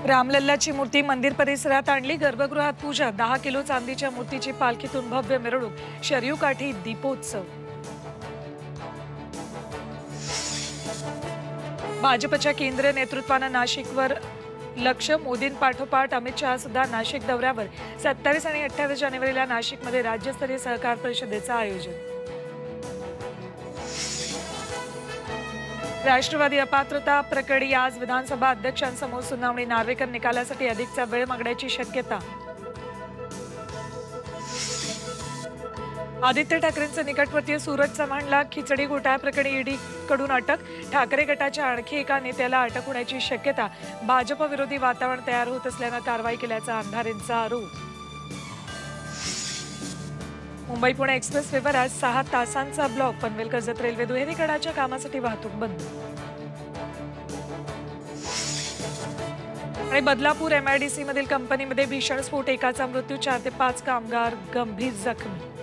रामलल्लाची मूर्ती मंदिर परिसरात आणली। गर्भगृहात पूजा। 10 किलो चांदीच्या मूर्तीची पालखीतून भव्य मिरवणूक। शरयू काठी दीपोत्सव। भाजपच्या केंद्रीय नेतृत्वानं नाशिकवर लक्ष। मोदींपाठोपाठ अमित शहा सुद्धा नाशिक दौऱ्यावर। 27 आणि 28 जानेवारीला नाशिकमध्ये राज्यस्तरीय सहकार परिषदेचं आयोजन। राष्ट्रवादी अपात्रता प्रकरणी आज विधानसभा अध्यक्षांसमोर सुनावणी। नार्वेकर निकालासाठी अधिकचा वेळ मागण्याची शक्यता। आदित्य ठाकरेंचे निकटवर्तीय सूरज चव्हाणला खिचडी घोटाळ्याप्रकरणी ईडी कडून अटक। ठाकरे गटाच्या आणखी एका नेत्याला अटक होण्याची शक्यता। भाजप विरोधी वातावरण तयार होत असल्यानं कारवाई केल्याचा अंधारेंचा आरोप। मुंबई पुणे एक्सप्रेस वेवर आज 6 तासांचा ब्लॉक। पनवेल कर्जत रेल्वे दुहेरीकरणाच्या कामासाठी वाहतूक बंद। आणि बदलापूर MIDC मधील कंपनीमध्ये भीषण स्फोट। एकाचा मृत्यू, 4 ते 5 कामगार गंभीर जखमी।